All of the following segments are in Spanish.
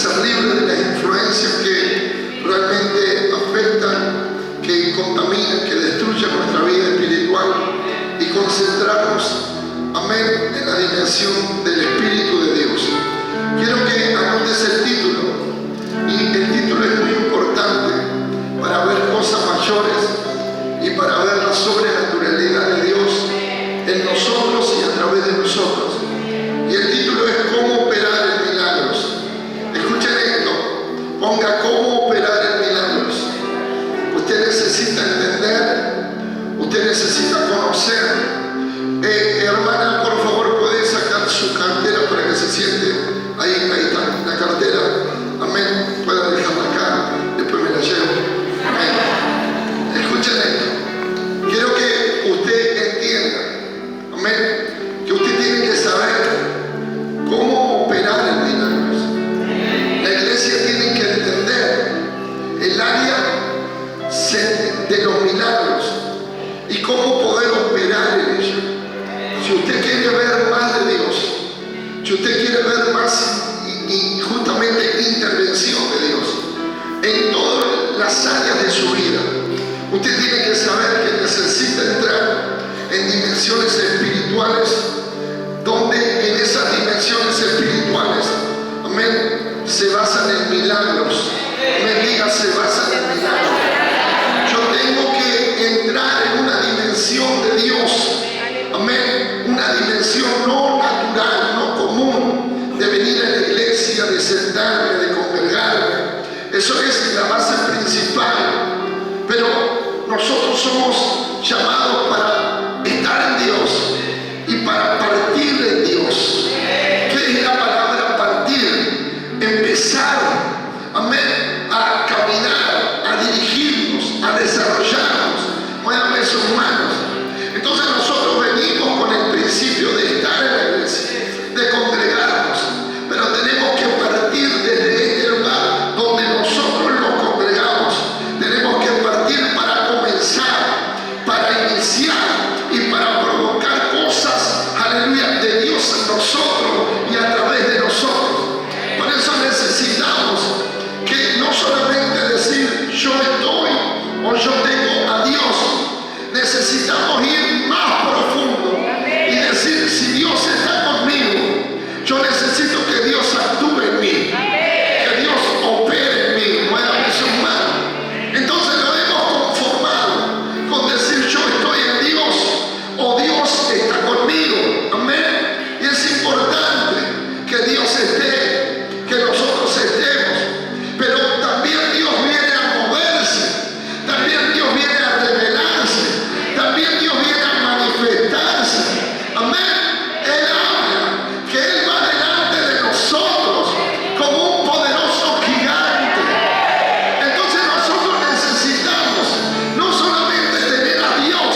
ser libres de las influencias que realmente afectan, que contaminan, que destruyen nuestra vida espiritual y concentrarnos, amén, en la dimensión del Espíritu de Dios. Quiero que anotes el título, y el título es muy importante para ver cosas mayores y para ver la sobrenaturalidad de Dios en nosotros y a través de nosotros. Y el título es ¿Cómo operar en milagros? Escuchen esto, ponga ¿cómo operar en milagros? Usted necesita entender, usted necesita conocer. Hermana, por favor, puede sacar su cartera para que se siente. Ahí está, la cartera. Amén. Puede dejarla acá, después me la llevo. Amén. Escuchen esto. Quiero que usted entienda, amén, que usted tiene que saber cómo operar en milagros. La iglesia tiene que entender el área de los milagros y cómo poder operar en ellos. Si usted quiere ver más de Dios, si usted quiere ver más y justamente intervención de Dios en todas las áreas de su vida, usted tiene que saber que necesita entrar en dimensiones espirituales, donde en esas dimensiones espirituales, amén, se basan en milagros. Me diga, se basan en milagros. Yo tengo que entrar en una dimensión de Dios, amén, una dimensión no natural, no común, de venir a la iglesia, de sentarme, de congregarme. Eso es la base principal. Pero nosotros somos llamados para estar en Dios y para partir de Dios. ¿Qué es la palabra partir? Empezar, amén, a caminar, a dirigirnos, a desarrollarnos. Muévanme sus manos. Entonces nosotros venimos con el principio de estar en la iglesia, de congregarnos, pero tenemos que partir desde este lugar donde nosotros nos congregamos. Tenemos que partir para comenzar, para iniciar y para provocar cosas, aleluya, de Dios en nosotros y a través de nosotros. Por eso necesitamos que no solamente decir yo estoy o yo tengo a Dios, necesitamos ir más profundo y decir, si Dios está conmigo, yo necesito que Dios actúe en mí, que Dios opere en mí. Muévame sus manos. Entonces no hemos conformado con decir yo estoy en Dios o Dios está conmigo. Amén. Y es importante que Dios esté, que nosotros estemos, pero también Dios viene a moverse, también Dios viene a revelarse, también Dios viene a manifestarse. Amén. Él habla, que Él va delante de nosotros como un poderoso gigante. Entonces nosotros necesitamos no solamente tener a Dios,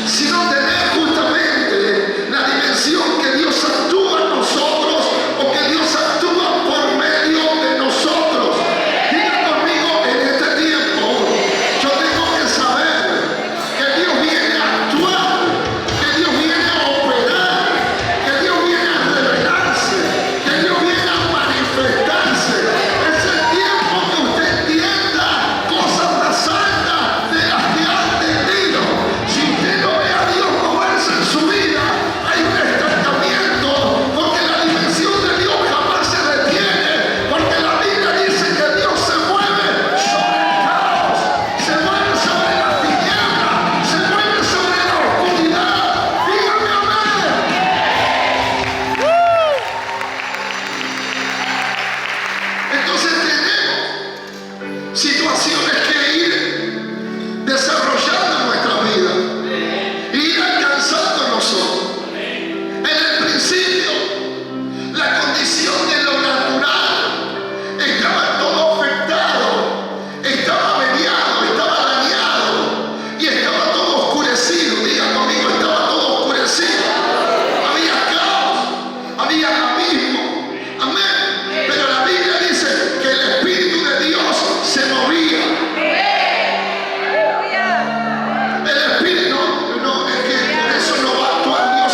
sino tener justamente la dimensión que Dios actúa en nosotros o que Dios actúa por medio de nosotros. Diga conmigo en este tiempo, yo tengo que saber que Dios viene a actuar, que Dios viene a operar, que Dios viene a revelarse, que Dios viene a manifestarse. Es el tiempo que usted entienda cosas más altas de las que ha entendido. Si usted no ve a Dios moverse en su vida, hay un estancamiento, porque la dimensión de Dios jamás se detiene, porque la Biblia dice que Dios se mueve sobre el caos, se mueve sobre la tiniebla, se mueve sobre la oscuridad. Dígame amén. Entonces tenemos situaciones que ir desarrollando en nuestra vida y ir alcanzando nosotros. En el principio, la condición de lo natural estaba todo afectado, estaba mediado, estaba dañado y estaba todo oscurecido. Diga conmigo, estaba todo oscurecido. Había caos, había abismo. Amén. Pero la Biblia dice que el Espíritu de Dios se movía. El Espíritu, no, es que por eso no va a actuar Dios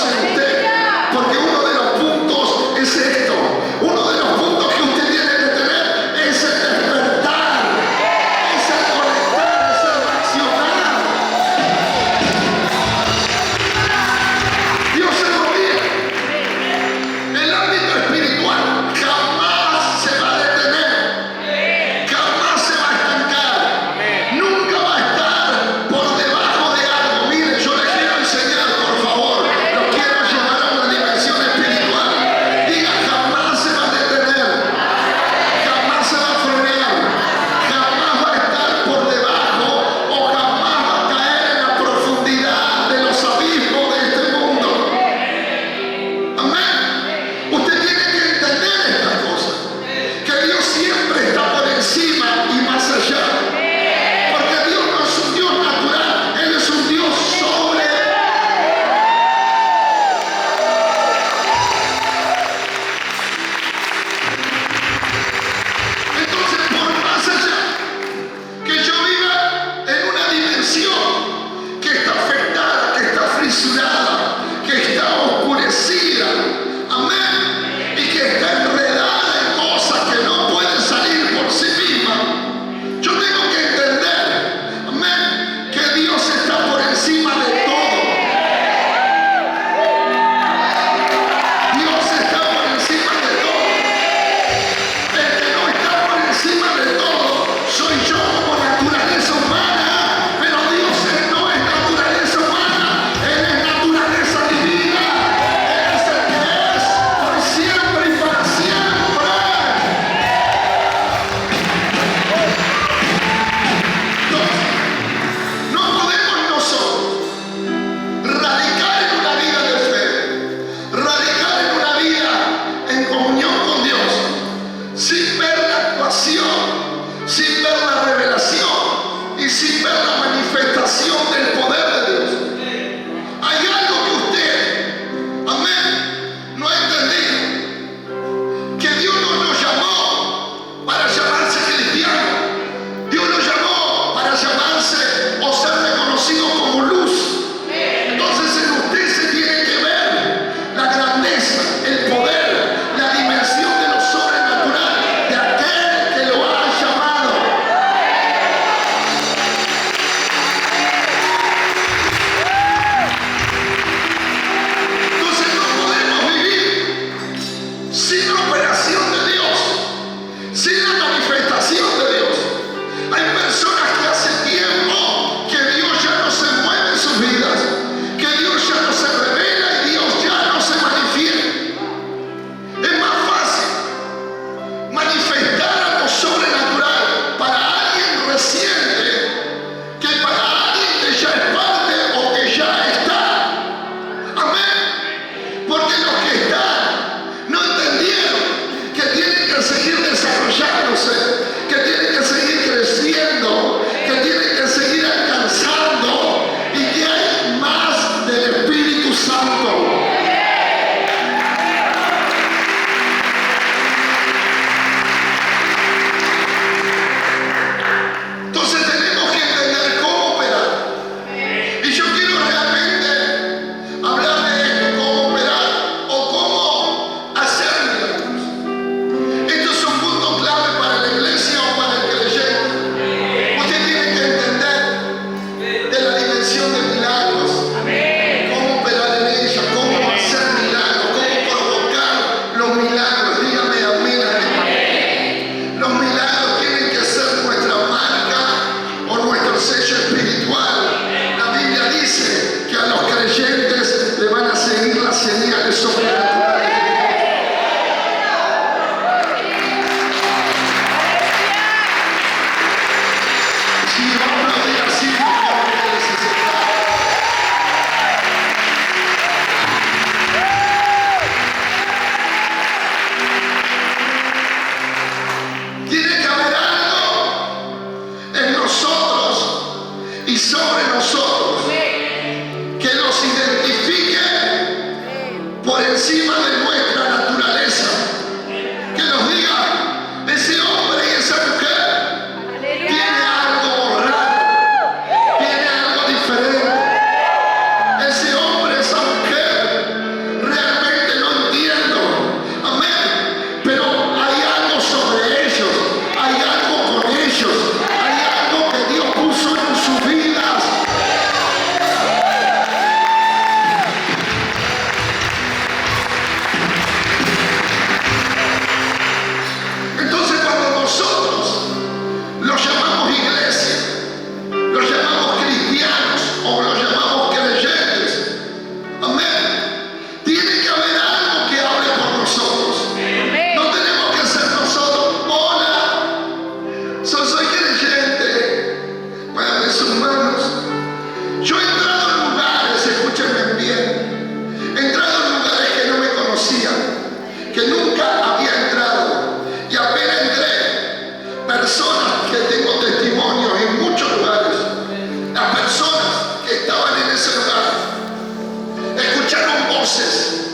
voces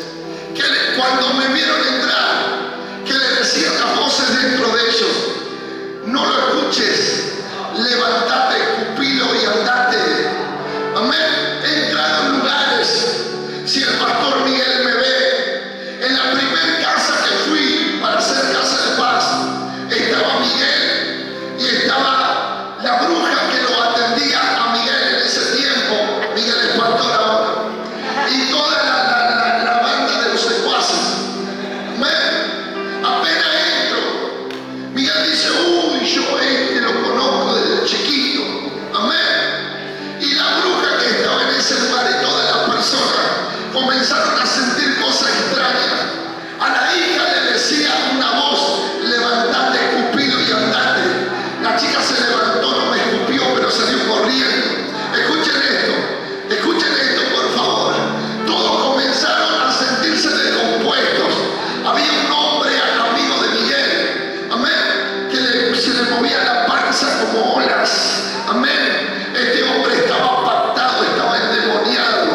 que cuando me vieron entrar, que le decían las voces dentro de ellos: no lo escuches, levántate, pupilo, y andate. Amén. He entrado en lugares. Si el pastor Miguel me ve, en la primera casa que fui para hacer casa de paz, estaba Miguel y estaba la bruja que lo atendía a Miguel en ese tiempo. Miguel es pastor ahora. Y toda la banda de los secuaces. Amén. Apenas entro, Miguel dice: uy, yo lo conozco desde chiquito. Amén. Y la bruja que estaba en ese lugar y todas las personas comenzaron a sentir cosas extrañas. A la hija le decía una voz: levántate, escupilo, y andate. La chica se levantó, no me escupió, pero salió corriendo. Escuchen esto, por favor. Todos comenzaron a sentirse descompuestos. Había un hombre amigo de Miguel, amén, que se le movía la panza como olas. Amén. Este hombre estaba pactado, estaba endemoniado.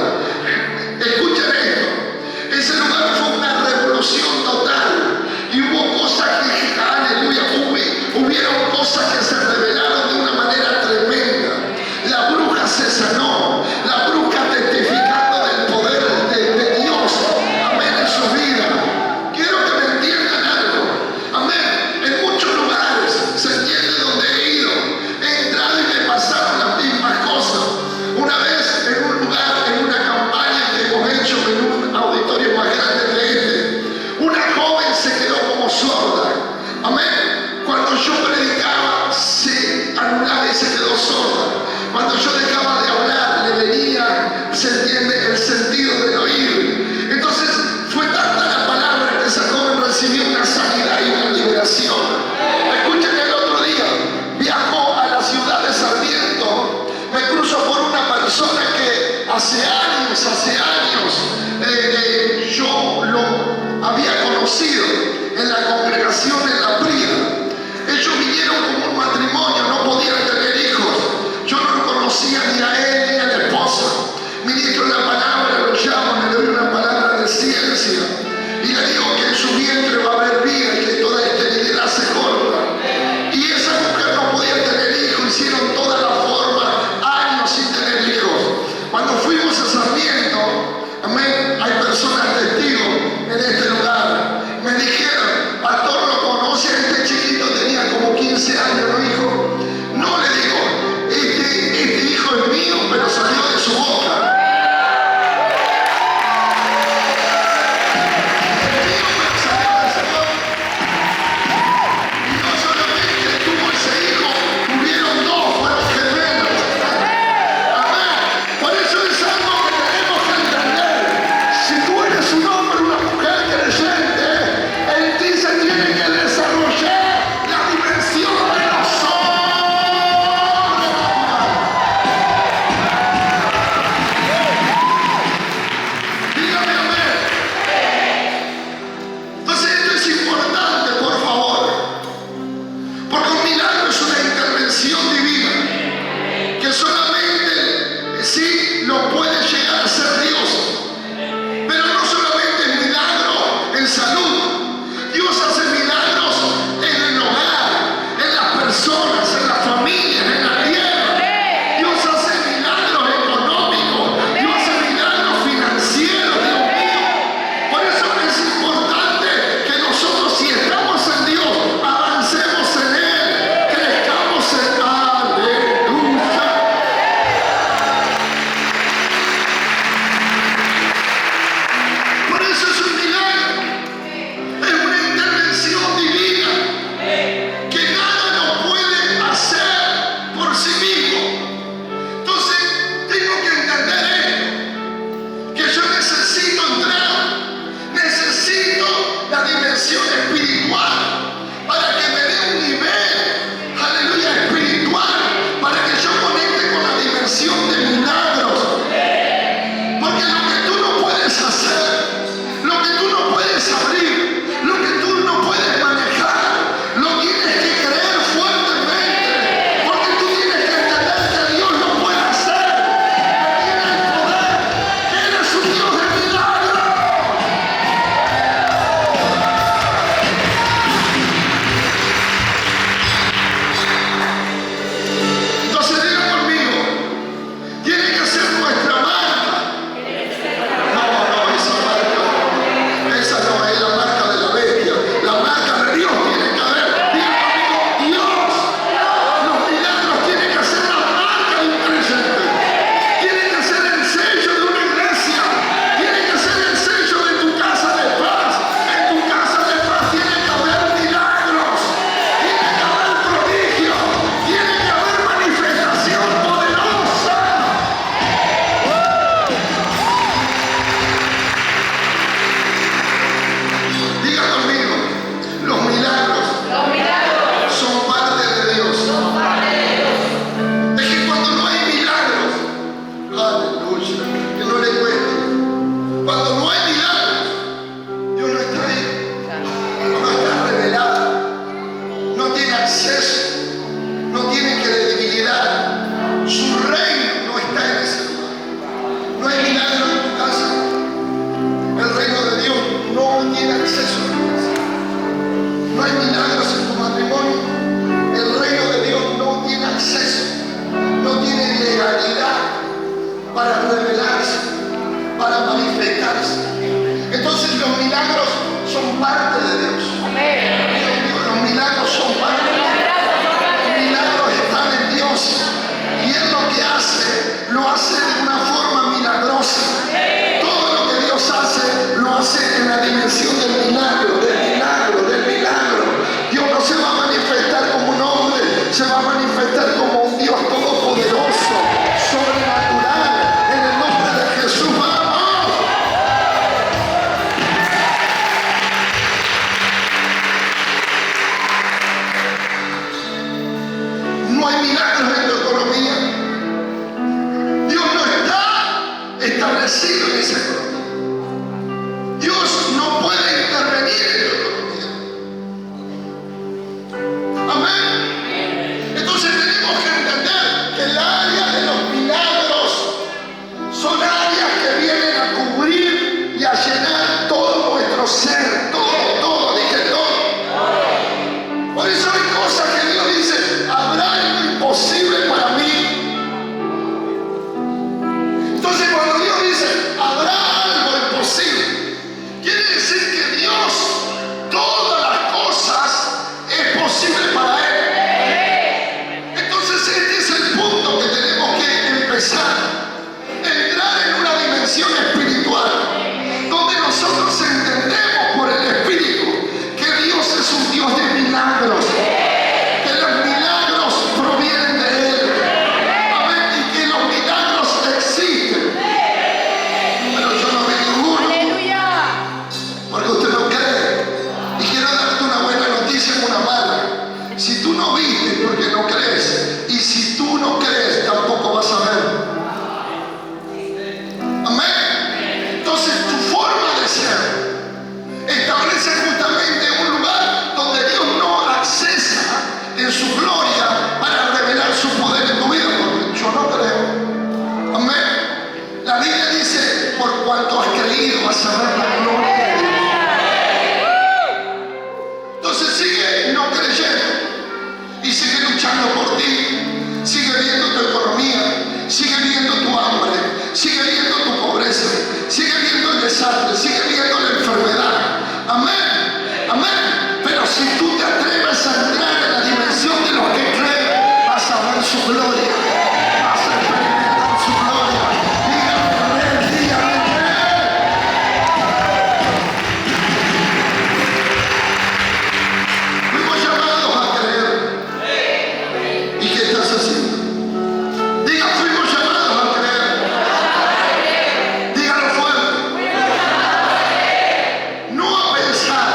Escuchen esto. Ese lugar fue una revolución total. Y hubo cosas que, aleluya, hubieron cosas que se revelaron de una manera tremenda. La bruja se sanó. La bruja testificando del poder de Dios. Amén, en su vida. Quiero que me entiendan algo. Amén. En muchos lugares, se entiende donde he ido, he entrado y me pasaron las mismas cosas. Una vez en un lugar, en una campaña que hemos hecho en un auditorio más grande que este, una joven se quedó como sorda. Amén. Cuando yo predicaba, se anulaba y se quedó sorda. Cuando yo dejaba de hablar, le venía, se entiende, el sentido del oír. Entonces fue tanta la palabra que esa joven recibió una sanidad y una liberación. Escuchen, el otro día viajó a la ciudad de Sarmiento. Me cruzo por una persona que hace años yo lo había conocido en la congregación en La Prida. Ellos vinieron como un matrimonio, no podían tener hijos. Yo no lo conocía ni a él ni a la esposa. Ministro la palabra, lo llamo, le doy una palabra de ciencia y le digo que en su vientre va a haber vida y que toda esterilidad se corta. Y esa mujer no podía tener hijos, hicieron toda la forma, años sin tener hijos. Cuando fuimos a Sarmiento, amén, hay personas testigos en este lugar. Me dijeron: pastor, ¿lo conoce? Este chiquito tenía como 15 años, ¿no, hijo? No, le digo, este hijo es mío, pero salió de su boca. Dios de milagros. lo hace de una forma milagrosa. Todo lo que Dios hace, lo hace en la dimensión del milagro, del milagro, del milagro. Dios no se va a manifestar como un hombre, se va a manifestar como un Dios todopoderoso, sobrenatural, en el nombre de Jesús. ¡Vamos! No hay milagros en tu economía. Dios no está establecido en esa economía. Dios no puede intervenir en tu economía. Amén. Entonces tenemos que entender que el área de los milagros son áreas que vienen a cubrir y a llenar todo nuestro ser. Todo, dije todo. Por eso hay cosas que Dios dice, habrá algo imposible para mí. Entonces cuando Dios dice, habrá algo imposible, quiere decir que Dios, todas las cosas es posible para Él. Entonces este es el punto que tenemos que empezar, entrar en una dimensión espiritual, donde nosotros entendemos por el Espíritu que Dios es un Dios de milagros, que los milagros provienen de Él, amén, y que los milagros existen. Pero yo no vi ninguno, porque usted no cree. Y quiero darte una buena noticia y una mala. Si tú no viste, porque no crees, y si tú no crees, tampoco vas a ver. Amén. Entonces tu forma de ser establece justamente un lugar donde Dios no accesa en su gloria para revelar su poder en tu vida, porque yo no creo. Amén. La Biblia dice, por cuanto has creído vas a ver la gloria de Dios. Entonces sigue no creyendo y sigue luchando por ti, sigue viendo tu economía, sigue viendo tu hambre, sigue viendo tu pobreza, sigue viendo el desastre, sigue viendo la enfermedad. Amén, amén. Pero si tú te atreves a entrar en la dimensión de los que creen, vas a ver su gloria, vas a experimentar su gloria. Dígame, fuimos llamados a creer. ¿Y qué estás haciendo? Diga, fuimos llamados a creer. Dígalo fuerte. No a pensar,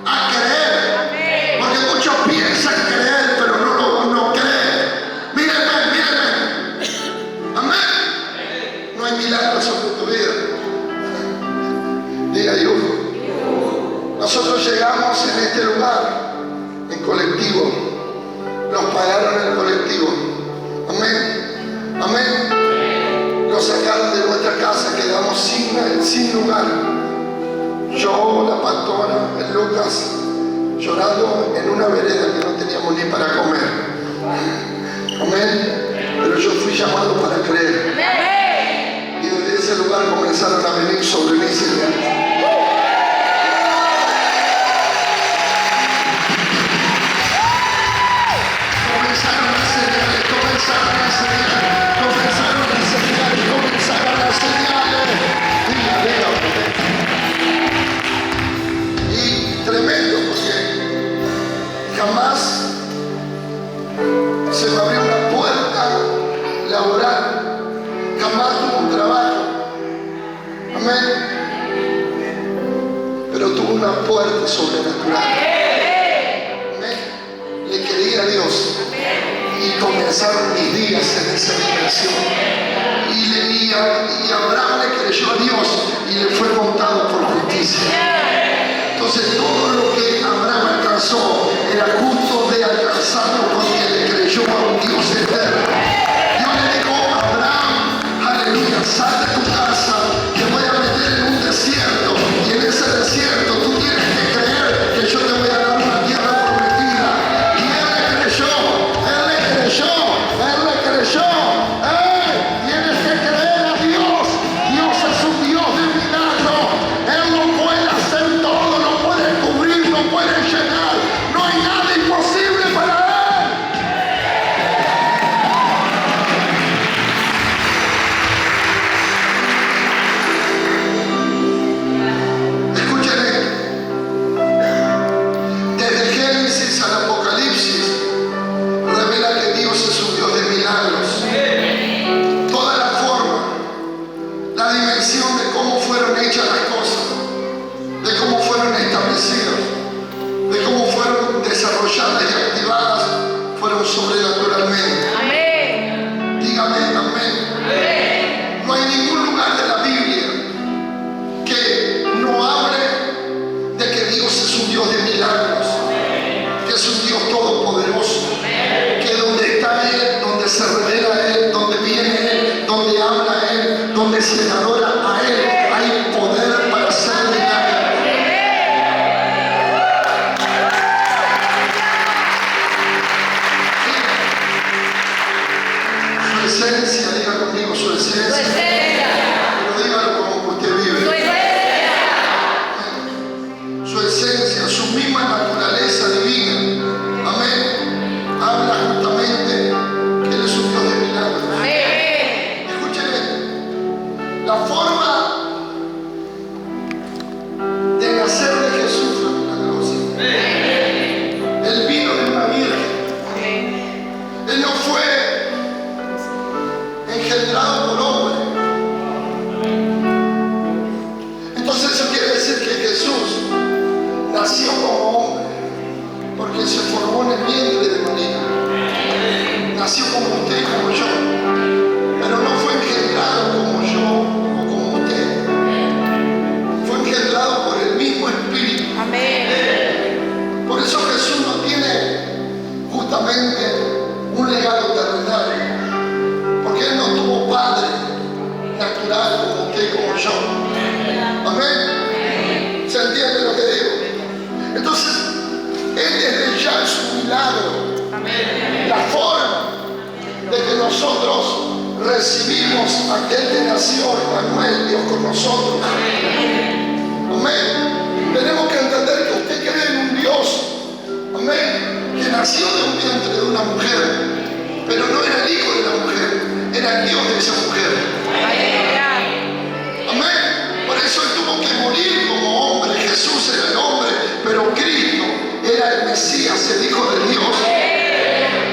a creer. Porque muchos piensan creer, pero no creen. Mírenme. Amén. No hay milagros sobre tu vida. Diga yo. Nosotros llegamos en este lugar en colectivo. Nos pagaron en el colectivo. Amén. Amén. Nos sacaron de nuestra casa, quedamos sin lugar. Yo, la pastora, el Lucas, llorando en una vereda que no teníamos ni para comer. Amén. Pero yo fui llamado para creer. Y desde ese lugar comenzaron a venir sobre mí señales. Y tremendo, porque jamás se me abrió una puerta laboral, jamás tuve un trabajo. Amén. Pero tuve una puerta sobrenatural. Amén. Le creí a Dios. Y comenzaron mis días en esa dimensión. Y Abraham le creyó a Dios y le fue contado por justicia. Entonces todo lo que Abraham alcanzó era justo de alcanzarlo porque le creyó a un Dios eterno. Dios le dijo a Abraham, aleluya, sal de tu casa, te voy a meter en un desierto, y en ese desierto tú tienes que creer que yo te voy a dar una tierra prometida. Y él le creyó. Tienes que creer a Dios. Dios es un Dios de milagros. Amén. ¿Se entiende lo que digo? Entonces, Él desde ya es un milagro. La forma de que nosotros recibimos a aquel que nació, Emmanuel, Dios con nosotros. Amén. Tenemos que entender que usted cree en un Dios, amén, que nació de un vientre de una mujer, pero no era el hijo de la mujer, era el Dios de esa mujer. Amén. Por eso Él tuvo que morir como hombre. Jesús era el hombre, pero Cristo era el Mesías, el Hijo de Dios.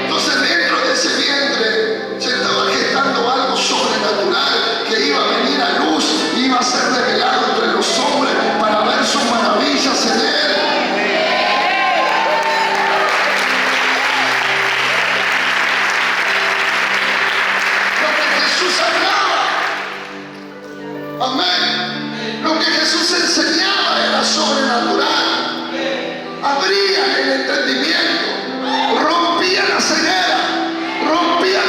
Entonces dentro de ese vientre se estaba gestando algo sobrenatural que iba a venir a luz, iba a ser revelado entre los hombres para ver sus maravillas en Él. Lo que Jesús hablaba, amén, lo que Jesús enseñaba era sobrenatural. Abría el entendimiento, rompía la ceguera, rompía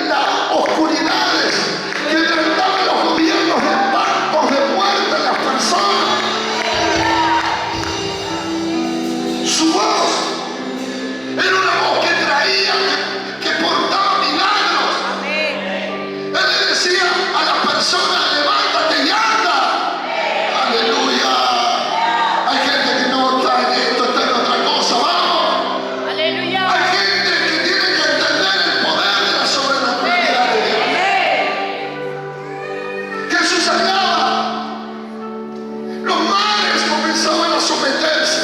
las oscuridades, quebrantaba los gobiernos de pactos de muerte en las personas. Su voz era una voz que traía, que portaba milagros. Él le decía a la persona: levántate y anda. Aleluya. Hay gente que no está en esto, está en otra cosa. Vamos. Aleluya. Hay gente que tiene que entender el poder de la sobrenaturalidad de Dios. Jesús hablaba, los mares comenzaban a someterse,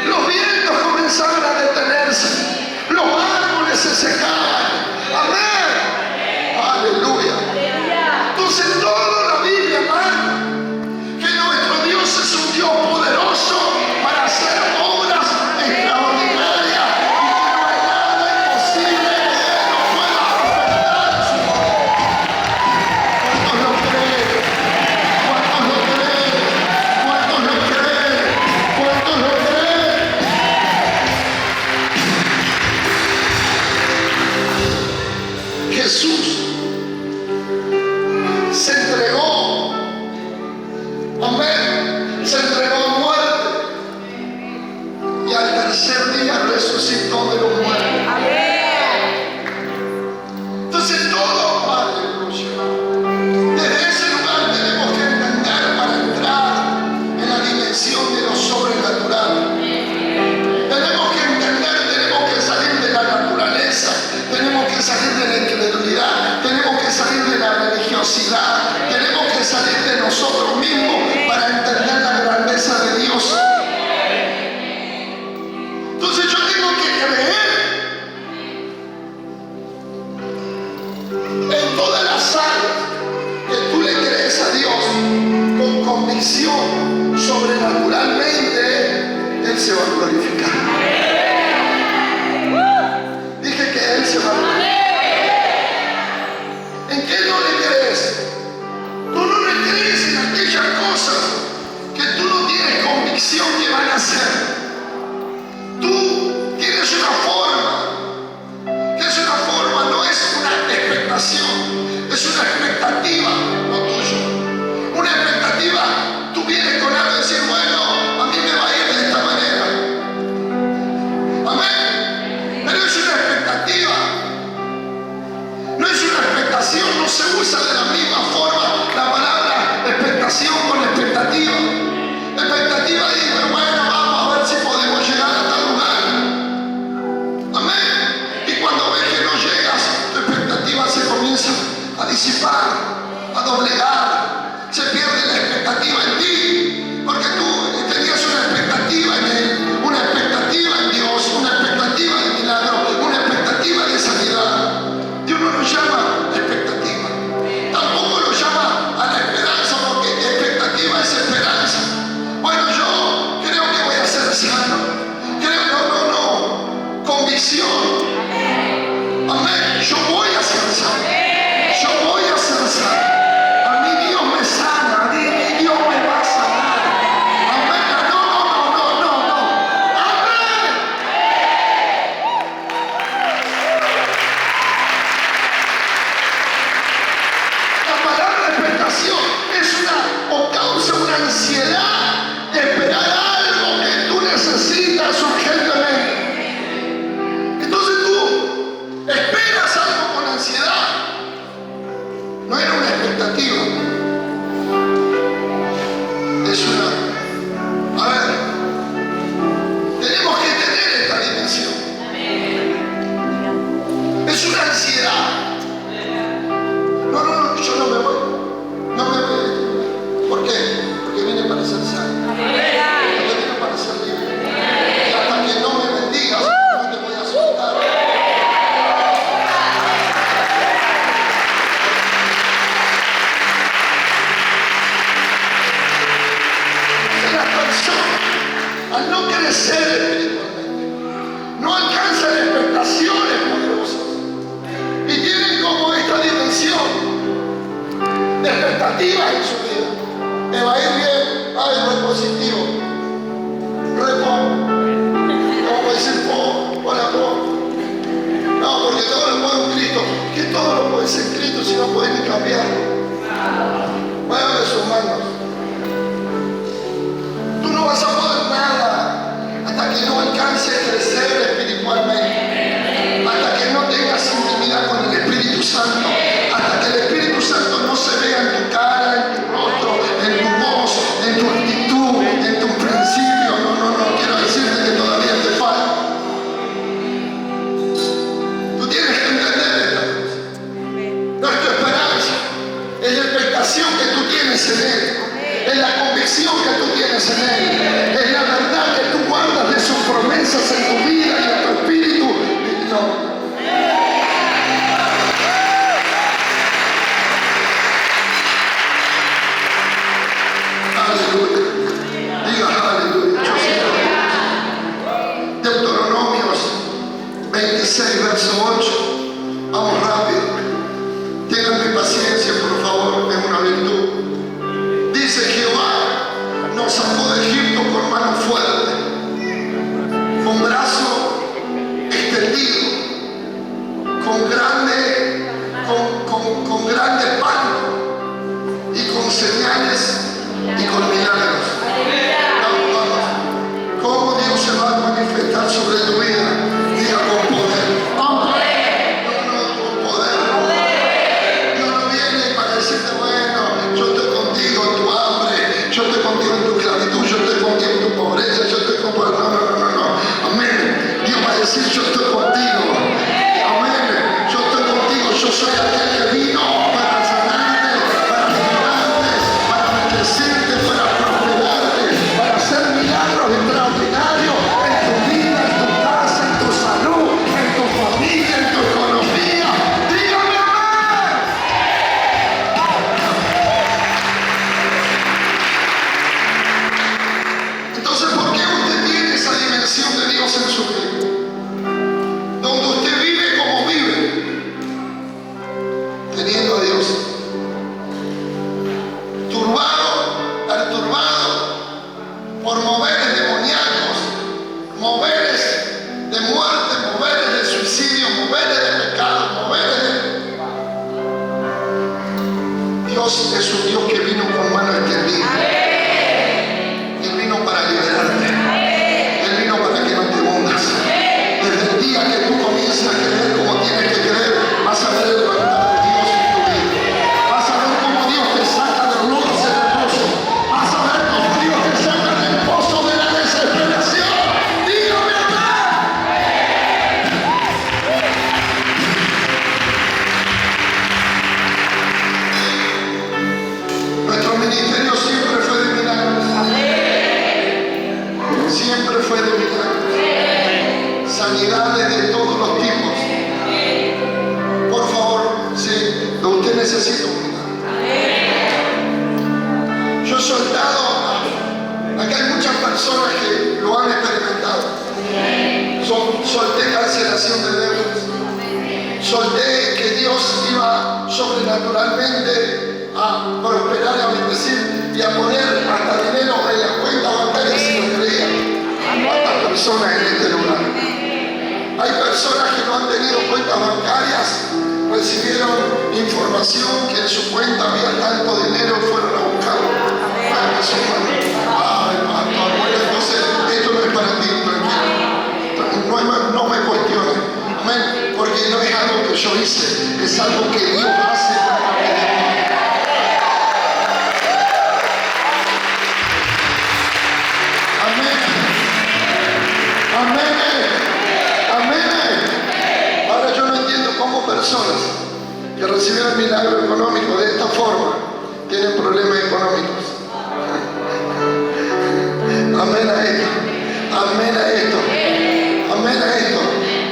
los vientos comenzaban a detenerse, los árboles se secaban. Amén. Aleluya. Entonces toda la Biblia marca que nuestro Dios es un Dios poderoso para hacer obras extraordinarias y que no hay nada imposible que Él no pueda operar en su obra. ¿Cuántos lo creen? ¿Cuántos lo creen? ¿Cuántos lo creen? ¿Cuántos lo creen? Jesús se entregó, amén, se entregó a muerte y al tercer día resucitó de los muertos. Entonces todo, aleluya, desde ese lugar tenemos que entender para entrar en la dimensión de lo sobrenatural. Tenemos que entender, tenemos que salir de la naturaleza, tenemos que salir de la incredulidad, tenemos que salir de la religiosidad, tenemos que salir de nosotros mismos para entender la grandeza de Dios. Entonces yo tengo que creer en todas las áreas que tú le crees a Dios con convicción, sobrenaturalmente Él se va a glorificar. Dije que Él se va a glorificar. ¿En qué no le crees? Tú no le crees en aquellas cosas que tú no tienes convicción que van a hacer. Tú tienes una forma, que es una forma, no es una expectación, es una expectativa, lo tuyo. Una expectativa, tú vienes con algo y decir, bueno, a mí me va a ir de esta manera. Amén. Pero es una expectativa. No es una expectación, no se usa de la misma forma la palabra expectación con expectativa. Expectativa dice, bueno, vamos a ver si podemos llegar a tal lugar. Amén. Y cuando ves que no llegas, tu expectativa se comienza a disipar, a doblegar. Se pierde la expectativa en ti, porque tú tenías una expectativa en Él, una expectativa en Dios, una expectativa de milagro, una expectativa de sanidad. Dios no lo llama expectativa, tampoco lo llama a la esperanza, porque expectativa es esperanza. Bueno, yo creo que voy a ser sano, creo, no, convicción. Amén, yo voy a ser sano, yo voy a ser sano. A mí Dios me sana, a mí Dios me va a sanar. Amén, no. Amén. La palabra expectación es una o causa una una ansiedad de esperar algo que tú necesitas urgentemente. Entonces tú esperas algo con ansiedad. No era una expectativa. Es una... A ver, tenemos que tener esta dimensión. Es una ansiedad. No, yo no me voy. No me voy. ¿Por qué? Porque vine para ser sano. Porque vine para ser libre. Y hasta que no me bendigas, no te voy a soltar. Las personas, al no crecer espiritualmente, no alcanzan expectaciones poderosas y tienen como esta dimensión de expectativas en su vida. Me va a ir bien, ay, re positivo, como decir hola, no, porque todo lo puede en Cristo. ¿Qué todo lo puede ser en Cristo si no puede ni cambiar? Mueve sus manos. Tú no vas a poder nada hasta que no alcances a crecer espiritualmente, hasta que no tengas intimidad con el Espíritu Santo, hasta que el Espíritu Santo no se vea en tu cara, en tu rostro, en tu voz, en tu actitud, en tu principio. No, quiero decirte que todavía te falta. Tú tienes que entender esta cosa. No es tu esperanza, es la expectación que tú tienes en Él, es la convicción que tú tienes en Él, es la verdad que tú guardas de sus promesas en tu vida y en tu espíritu. No. Aleluya. Diga aleluya. Deuteronomios 26, verso 8. Vamos rápido. Tengan paciencia, por favor, es una virtud. Dice: Jehová nos sacó de Egipto con mano fuerte, con brazo extendido, con grande pan y con señales y con milagros. Vamos. ¿Cómo Dios se va a manifestar sobre tu vida? Diga: con poder. Con poder. No, con poder. Dios no viene para decirte: bueno, yo estoy contigo en tu hambre, yo estoy contigo en tu esclavitud, yo estoy contigo en tu pobreza, yo estoy contigo. No. Amén. Dios va a decir: yo estoy contigo. Amén. Yo estoy contigo. Yo soy aquel que vino para sanarte, para liberarte, para bendecirte, para prosperarte, para hacer milagros extraordinarios en tu vida, en tu casa, en tu salud, en tu familia, en tu economía. Dígame amén. Entonces, ¿por qué usted tiene esa dimensión de Dios en su vida? Donde usted vive como vive, teniendo a Dios. Perturbado por moveres demoníacos, moveres de muerte, moveres de suicidio, moveres de pecado, moveres de... Dios es un Dios que vino con mano extendida. Él vino para liberarte. Él vino para que no te hundas. Desde el día que tú comiences a creer como tienes que creer, vas a ver el levantar de Dios en tu vida. Vas a ver cómo Dios te saca del lodo cenagoso. Vas a ver cómo Dios te saca del pozo de la desesperación. Dígame amén. Nuestro ministerio siempre fue de milagros. Siempre fue de milagros. Sanidades de todos los tipos. Por favor, si usted necesita un milagro. Yo he soltado, acá hay muchas personas que lo han experimentado. Solté cancelación de deudas. Solté que Dios iba sobrenaturalmente a prosperar y a bendecir y a poner hasta dinero en la cuenta bancaria si lo creía. ¿Cuántas personas en este lugar? Hay personas que no han tenido cuentas bancarias, recibieron información que en su cuenta había tanto dinero, fueron a buscarlo. algo que Dios hace a través de mí. Amén. Amén. Amén. Ahora yo no entiendo cómo personas que reciben el milagro económico de esta forma tienen problemas económicos. Amén a esto. Amén a esto. Amén a esto.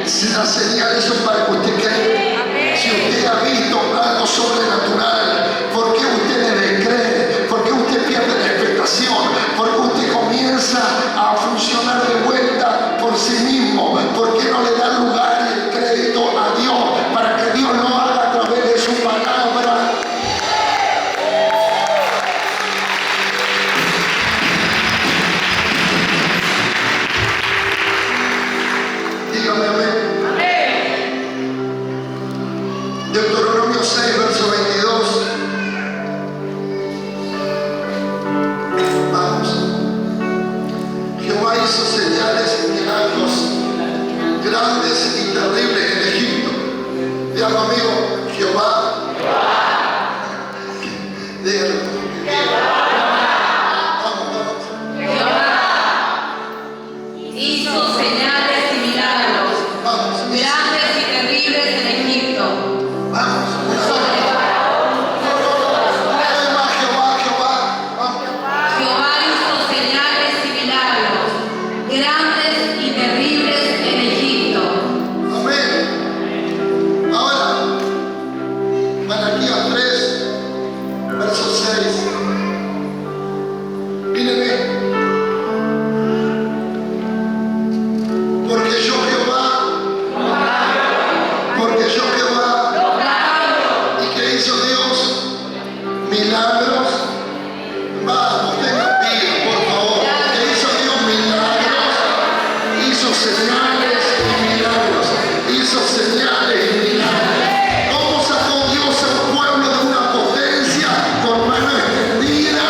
Si la señal eso es para que usted cree. Si usted ha visto algo sobrenatural, ¿por qué usted le descree? ¿Por qué usted pierde la expectación? ¿Por qué usted comienza a funcionar de vuelta por sí mismo? ¿Por qué no le da lugar y el crédito a Dios para que Dios lo haga a través de su palabra? Dígame amén. Deuteronomio 6, verso 22. Vamos. Jehová hizo señales y milagros grandes y terribles en Egipto. Dígalo amigo, Jehová. Dígalo. Hizo señales y milagros grandes y terribles en Egipto. Vamos. Jehová hizo señales y milagros grandes y terribles en Egipto. Amén. Ahora, Malaquías 3, verso 6. Mírenme. Porque yo Jehová, ¿y qué hizo Dios? Milagros. Vamos, tengan vida, por favor. ¿Qué hizo Dios? Milagros. Hizo señales y milagros. Hizo señales y milagros. ¿Cómo sacó Dios al pueblo de una potencia? Con mano extendida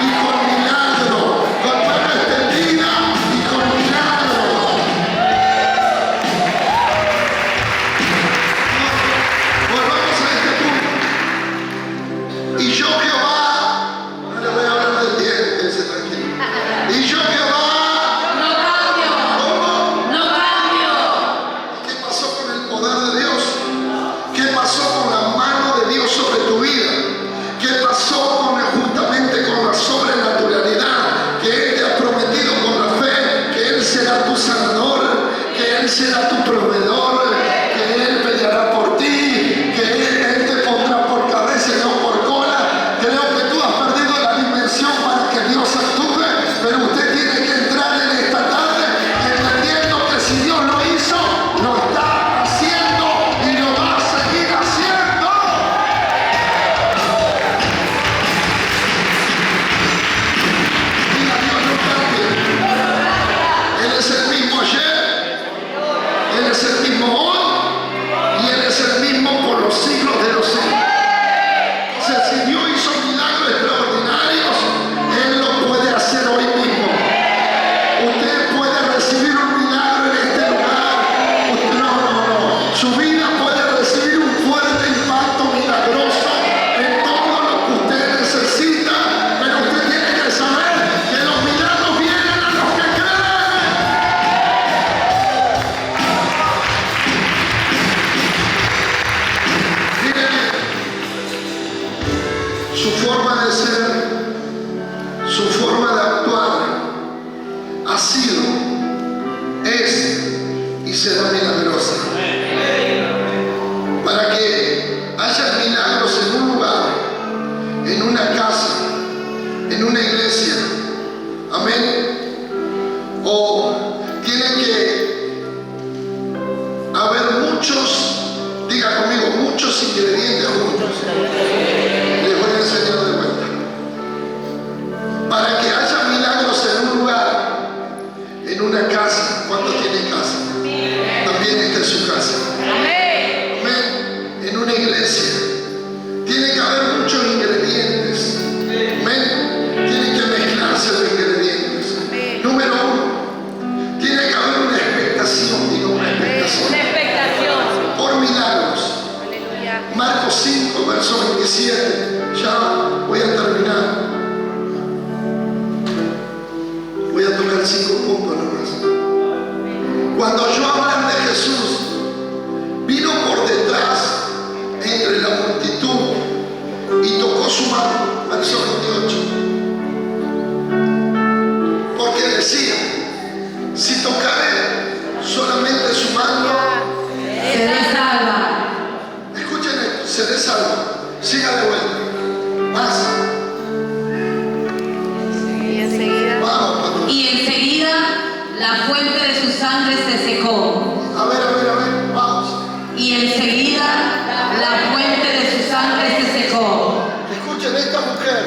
y con milagro. Con mano extendida y con milagro. Volvamos a este punto. Y yo Jehová, no le voy a hablar del diente, quédese tranquilo. Y yo Jehová, No cambio, ¿cómo? no cambio. ¿Qué pasó con el poder de Dios? ¿Qué pasó con la mano de Dios sobre tu vida? ¿Qué pasó justamente con la sobrenaturalidad que Él te ha prometido con la fe? Que Él será tu sanador, que Él será tu proveedor, que Él peleará por ti, que Él te pondrá por cabeza y no por cola. Creo que tú has perdido la dimensión para que Dios actúe, pero usted tiene que entrar en esta tarde entendiendo que si Dios lo hizo, lo está haciendo y lo va a seguir haciendo. Diga, Dios no cambia. Él es el mismo ayer, Él es el mismo hoy y Él es el mismo por los siglos de los siglos. Entonces, si Dios hizo milagros extraordinarios, Él lo puede hacer hoy mismo. Usted puede recibir un milagro en este lugar. No. Su vida puede recibir un fuerte impacto milagroso en todo lo que usted necesita, pero usted tiene que saber que los milagros vienen a los que creen. Miren, su forma de ser, su forma de actuar ha sido, es y será milagrosa. Para que haya milagros en un lugar, en una casa, en una iglesia, amén, o tiene que haber muchos, diga conmigo, muchos ingredientes juntos. Les voy a enseñar de vuelta. Para que haya milagros en un lugar, en una casa, ¿cuántos tienen casa? También está en su casa. Amén. En una iglesia, tiene que haber muchos ingredientes. Amén. Tienen que mezclarse los ingredientes. Número uno, tiene que haber una expectación, digo una expectación. Una expectación. Por milagros. Aleluya. dar 5 puntos nomás. Cuando oyó hablar de Jesús, vino por detrás entre la multitud y tocó su mano. Verso 28. Porque decía, si tocare solamente su mano, seré salva. escuchen esto, seré salvo. Siga de vuelta. Más. Vamos, pastor. Y enseguida la fuente de su sangre se secó. A ver, vamos. Y enseguida la fuente de su sangre se secó. Escuchen, esta mujer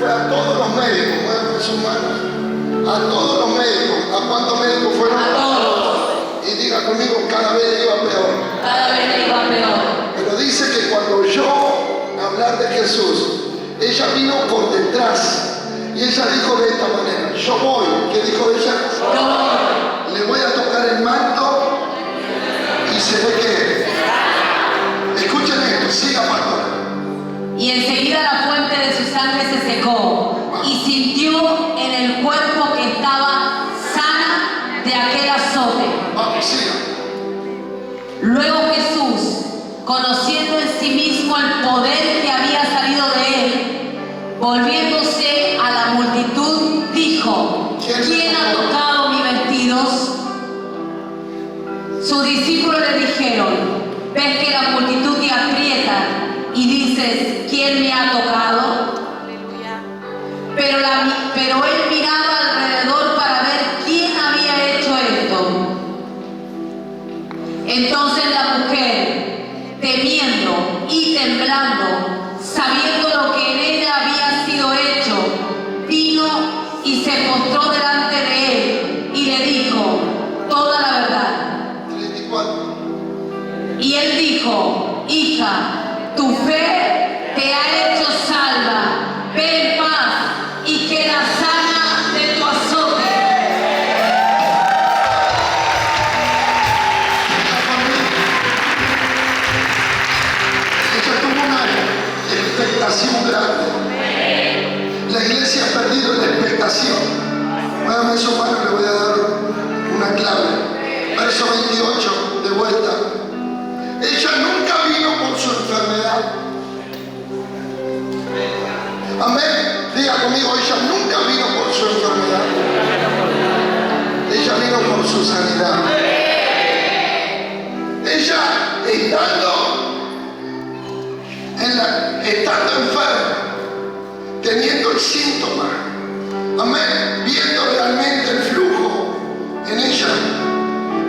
fue a todos los médicos, muevan sus manos, a todos los médicos. ¿A cuántos médicos fueron? A todos. Y diga conmigo, cada vez iba peor. Cada vez le iba peor. Pero dice que cuando oyó hablar de Jesús, ella vino por detrás y ella dijo de esta manera, yo voy. ¿Qué dijo ella? Yo voy. Le voy a tocar el manto y se ve que... Escuchen esto, siga, pastor. Y enseguida la fuente de su sangre se secó y sintió en el cuerpo que estaba sana de aquel azote. Vamos, siga. Luego Jesús, conociendo en sí mismo el poder que había salido de él, volviéndose a la multitud, dijo, ¿quién ha tocado mis vestidos? Sus discípulos le dijeron, ¿ves que la multitud te aprieta y dices, ¿quién me ha tocado? Pero él miraba alrededor para ver quién había hecho esto. Entonces la mujer, temiendo y temblando, sabiendo lo que en ella había sido hecho, vino y se postró delante de él y le dijo toda la verdad. 34. Y él dijo, hija, tu fe te ha hecho salva, ve en paz y queda sana de tu azote. Ella tuvo una expectación grande. La iglesia ha perdido la expectación. Muévame su mano, le voy a dar una clave. Verso 28, de vuelta. Ella nunca vino por su enfermedad. Amén. Diga conmigo, ella nunca vino por su enfermedad. Ella vino por su sanidad. Ella estando enferma, teniendo el síntoma, amén, viendo realmente el flujo en ella,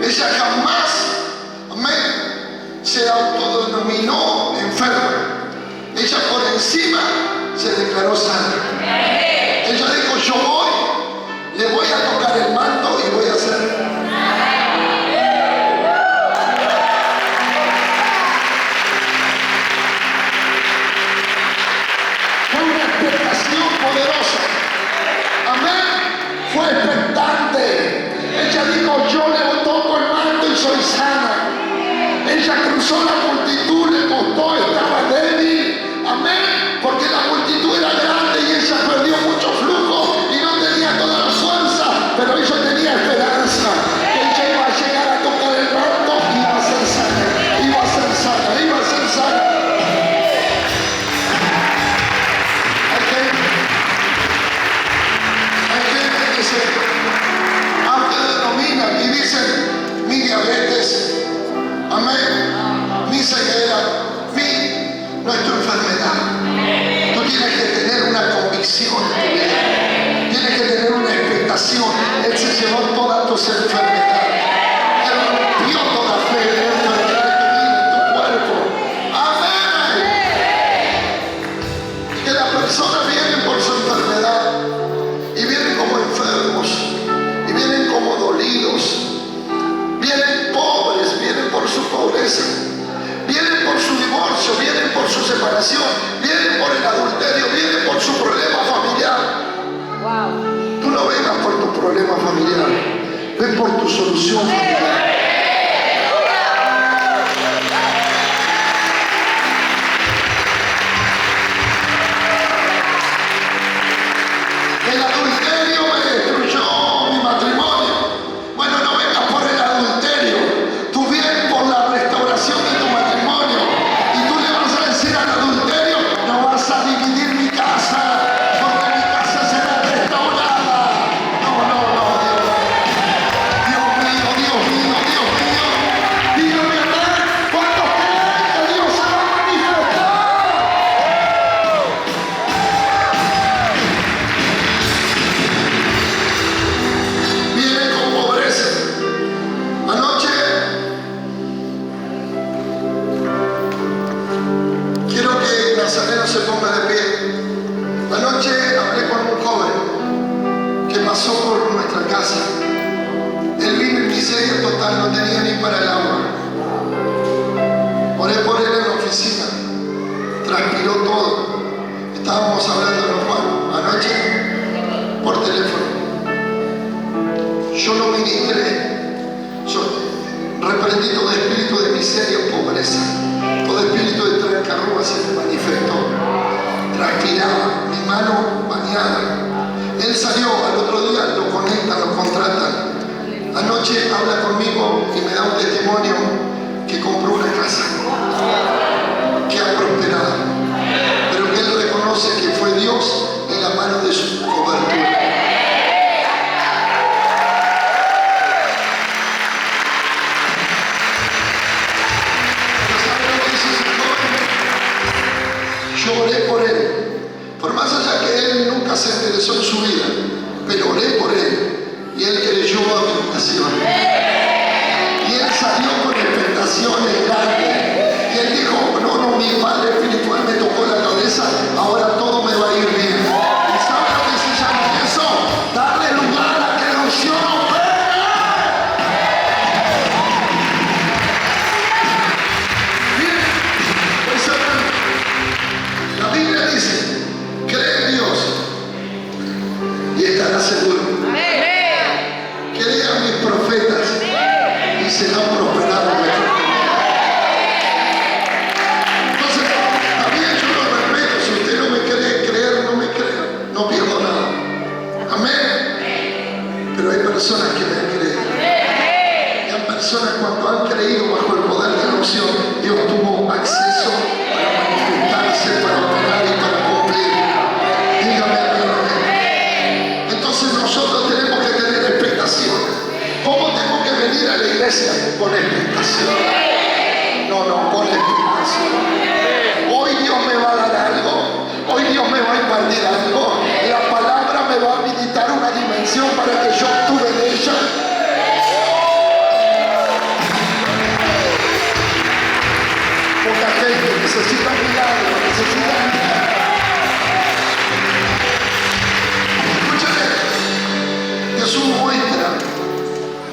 ella jamás, amén, se autodenominó enferma. Ella por encima se declaró sana. Ella dijo, yo voy, le voy a tocar el manto y voy a hacer. Fue una expectación poderosa. Amén. Fue expectante. Ella dijo, yo le toco el manto y soy sana. Ella cruzó la multitud, le costó, estaba débil. Amén. Porque la multitud era grande y ella perdió mucho flujo y no tenía toda la fuerza, pero ella tenía esperanza. Ella iba a llegar a tocar el manto y iba a ser sana. Iba a ser sana, iba a ser sana. Hay gente que se autodenomina y dicen, mi diabetes, amén, mi ceguera, no es tu enfermedad. Tú tienes que tener una convicción en tu vida. Tienes que tener una expectación. Él se llevó todas tus enfermedades. Él rompió toda fe de enfermedad que vive en tu cuerpo. Amén. Que las personas vienen por su enfermedad y vienen como enfermos y vienen como dolidos. Vienen pobres, vienen por su pobreza. Vienen por su divorcio, vienen por su separación, vienen por el adulterio, vienen por su problema familiar. Tú no vengas por tu problema familiar, ven por tu solución familiar. El adulterio me destruyó mi matrimonio. pasó por nuestra casa. Él vino en miseria total, no tenía ni para el agua. Oré por él en la oficina, transpiró todo. Estábamos hablando con Juan anoche por teléfono. Yo lo ministré, yo reprendí todo espíritu de miseria o pobreza, todo espíritu de trancarrúa se me manifestó. Transpiraba, mi mano bañada. Él salió, al otro día lo conectan, lo contratan. Anoche habla conmigo y me da un testimonio que compró una casa, que ha prosperado, pero que él reconoce que fue Dios en la mano de su cobertura. Pero ¿sabe lo que hizo ese joven? Yo oré por él, por más allá que él nunca se interesó en su vida, pero oré por él. Y él creyó a mi oración. Y él salió con expectaciones grandes. Y él dijo, no, mi padre espiritual me tocó la cabeza, ahora todo me va a ir bien. ¿Y sabe lo que se llama eso? Darle lugar a que la unción opere. Bien, pues la Biblia dice, cree en Dios y estarás seguro. Crea a mis profetas y serán prosperados en nuestro camino. Entonces, también yo lo respeto. Si usted no me cree creer, no me crea, no pierdo nada. Amén. Pero hay personas que me han creído. Y hay personas cuando han creído bajo el poder de la unción, Dios tuvo acceso para manifestarse, para operar y para cumplir. Dígame amén. Entonces nosotros tenemos que tener expectación. ¿Cómo tengo que venir a la iglesia? Con expectación. No, con expectación. Hoy Dios me va a dar algo. Hoy Dios me va a impartir algo. La palabra me va a habilitar una dimensión para que yo actúe en ella. Poca gente necesita milagros, necesita milagros. Escúchame, Jesús muestra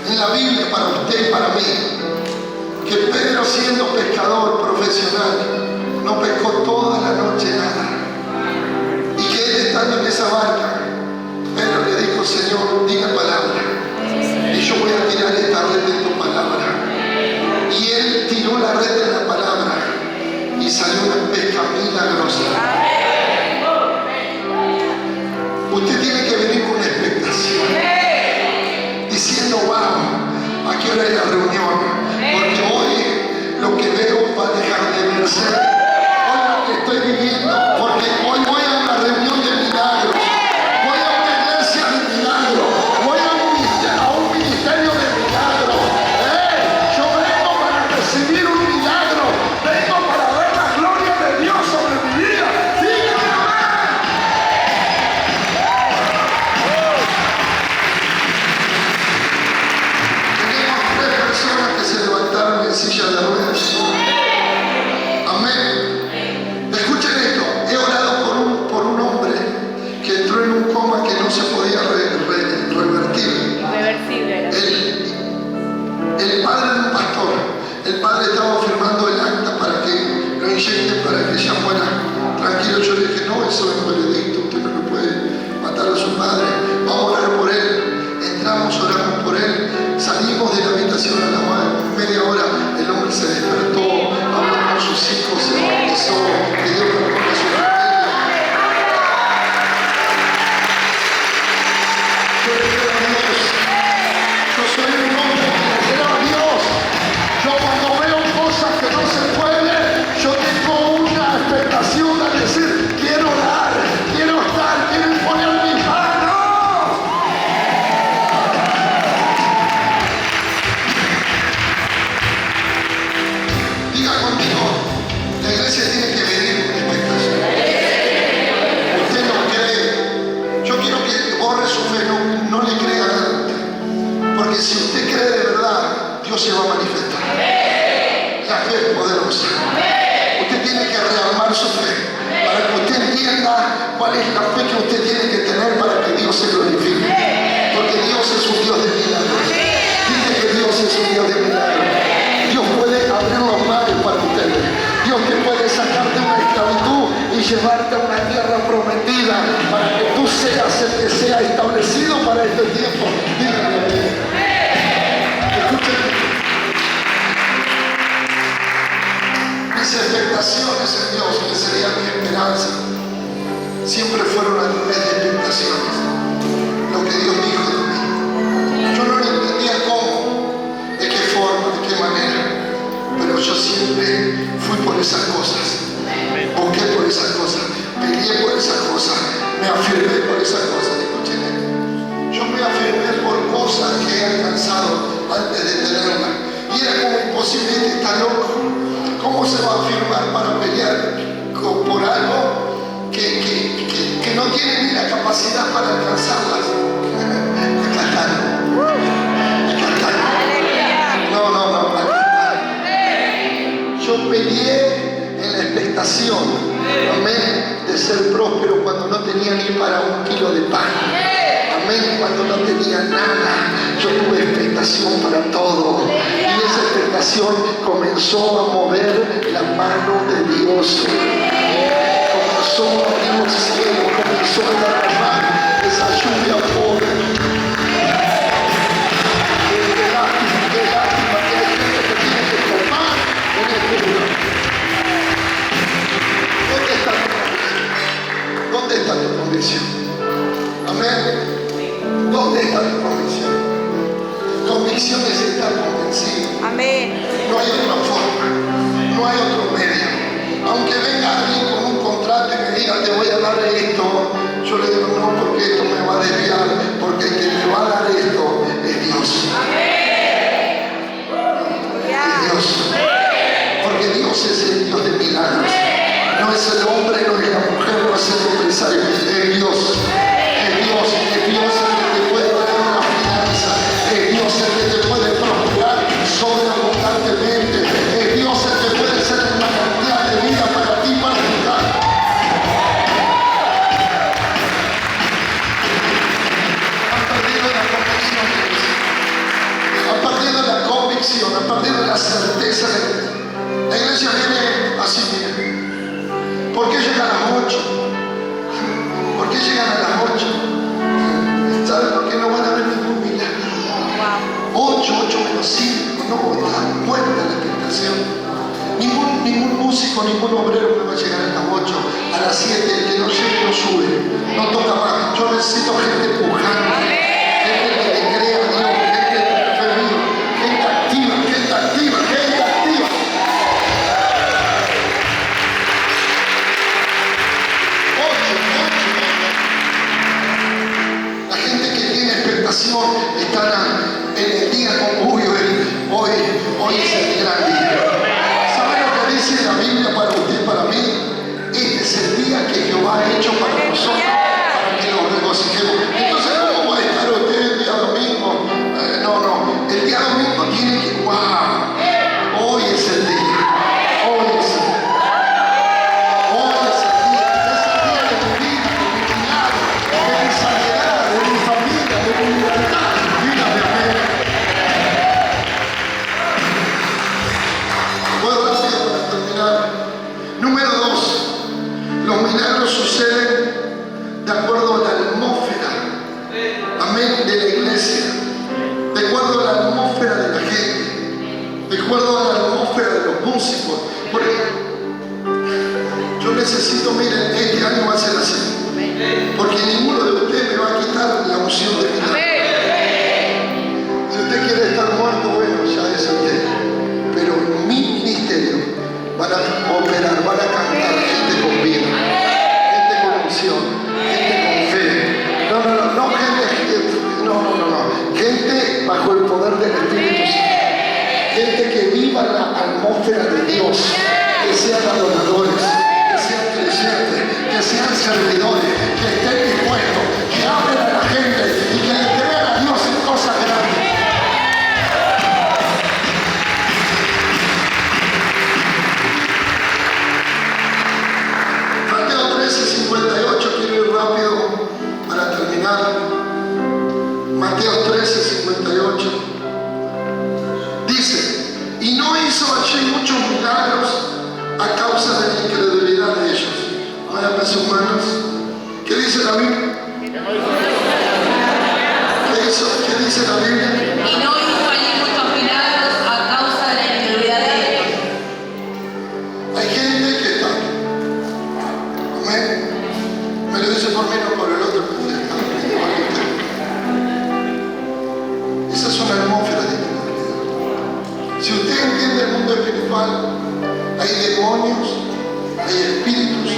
en la Biblia para usted y para mí que Pedro, siendo pescador profesional, no pescó toda la noche nada, y que él estando en esa barca, Pedro le dijo, Señor, diga palabra y yo voy a tirar esta red en tu palabra. Y él tiró la red en la palabra y salió una pesca milagrosa. Usted tiene que venir con expectación, diciendo, wow, ¿a qué hora es la reunión? Porque hoy lo que veo va a dejar de verse. Hoy lo que estoy viviendo, porque hoy voy a una reunión de milagros, voy a una iglesia de milagros, voy a un ministerio de milagros. Yo vengo para recibir un milagro, vengo para ver la gloria de Dios sobre mi vida. Dígame amén. Tenemos 3 personas que se levantaron en silla de ruedas. Amén. Escuchen esto. He orado por un hombre que entró en un coma que no se podía revertir. El padre de un pastor. El padre estaba firmando el acta para que lo inyecten, para que ella fuera tranquilo. Yo le dije, no, eso es veredicto. Usted no le puede matar a su padre. Vamos a orar por él. Entramos, oramos por él. Salimos de la habitación a la media hora. El hombre se despertó, habló con sus hijos, se bautizó, pidió perdón a su familia. Yo le creo a Dios. Yo soy un hombre que le creo a Dios. Yo cuando veo cosas que no se pueden, yo tengo una expectación a decir, quiero orar, quiero estar, quiero imponer mis manos. Diga conmigo, la iglesia tiene que venir con expectación. Usted no cree. Yo quiero que borre su fe, no le crea nada. Porque si usted cree de verdad, Dios se va a manifestar. La fe es poderosa. Usted tiene que rearmar su fe para que usted entienda cuál es la fe que usted tiene que tener para que Dios se glorifique. llevarte a una tierra prometida para que tú seas el que sea establecido para este tiempo. Dígame. Escúchame. Mis expectaciones en Dios, que sería mi esperanza, siempre fueron a través de expectaciones. Lo que Dios dijo de mí. Yo no lo entendía cómo, de qué forma, de qué manera, pero yo siempre fui por esas cosas. Busqué por esas cosas, peleé por esas cosas, me afirmé por esas cosas. Escuchen, yo me afirmé por cosas que he alcanzado antes de tenerlas. Y era como imposible, está loco. ¿Cómo se va a afirmar para pelear por algo que no tiene ni la capacidad para alcanzarlas? Acá están. No, acá están. Yo peleé en la expectación, amén, de ser próspero cuando no tenía ni para 1 kilo de pan. Amén, cuando no tenía nada. Yo tuve expectación para todo. Y esa expectación comenzó a mover la mano de Dios. Comenzó a abrir el cielo, comenzó a derramar esa lluvia pobre. Qué lástima que hay gente que tiene que tomar en este lugar. ¿Dónde está tu convicción? Amén. ¿Dónde está tu convicción? Convicción es estar convencido. Amén. No hay otra forma, no hay otro medio. Aunque venga alguien con un contrato y me diga te voy a dar esto, yo le digo no, porque esto me va a desviar, porque el que me va a dar esto es Dios. Es Dios. Porque Dios es el Dios de milagros. No es el hombre, no es la mujer, no es el empresario, es Dios. Es Dios, es Dios el que te puede dar una finanza, es Dios el que te puede prosperar sobreabundantemente, es Dios el que puede ser una cantidad de vida para ti, para tu casa. Han perdido la convicción, han perdido la convicción, han perdido la certeza de que la iglesia viene así, miren. ¿Por qué llegan a las 8? ¿Por qué llegan a las 8? ¿Saben por qué no van a ver ningún milagro? 8 menos 5, no, está muerta la expectación. Ningún músico, ningún obrero me va a llegar a las 8, a las 7, el que no llegue no sube, no toca más. Yo necesito gente pujante, gente que le crea a Dios, gente que confía en Dios, gente activa, gente activa, gente activa. La gente que tiene expectación están en el día con hoy es el gran día. ¿Saben lo que dice la Biblia para usted y para mí? Este es el día que Jehová ha hecho para nosotros, para que nos regocijemos. Entonces, ¿cómo va a estar usted el día domingo? No, el día domingo tiene que, hoy es el día, hoy es el día. Número 2, los milagros suceden de acuerdo a la atmósfera, amén, de la iglesia, de acuerdo a la atmósfera de la gente, de acuerdo a la atmósfera de los músicos. Porque yo necesito, miren, este año va a ser así, porque ninguno de ustedes me va a quitar la unción de milagro. Si usted quiere estar muerto, bueno, ya es usted, pero en mi ministerio van a operar, van a cantar gente con vida, gente con unción, gente con fe. Gente bajo el poder del Espíritu Santo. Gente que viva la atmósfera de Dios, que sean adoradores, que sean creyentes, que sean servidores, que estén dispuestos, que hablen a la gente y que le crean a Dios en cosas grandes. Mateo 13:58, quiero ir rápido para terminar. Mateo 13:58 dice: y no hizo allí muchos milagros a causa de la incredulidad de ellos. dice la Biblia? Y no hizo allí muchos milagros a causa de la incredulidad de ellos. Hay gente que está. Amén. Me lo dice por mí, no por el otro. Esa es una atmósfera de incredulidad. Si usted entiende el mundo espiritual, hay demonios, hay espíritus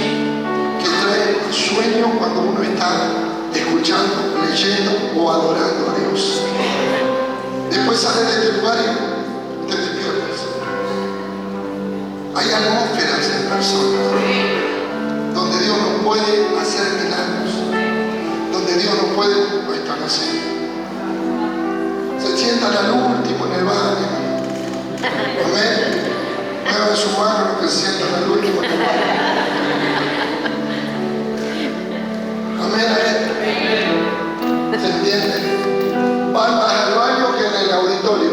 que traen sueño cuando uno está escuchando, leyendo o adorando a Dios. Después sale de este lugar y te despiertas. Hay atmósferas en personas donde Dios no puede hacer milagros, donde Dios no puede, no están así. Se sientan al último en el baño. Amén. Muevan su mano los que se sientan al último en el baño. Amén. ¿Se entiende? Van más al baño que en el auditorio.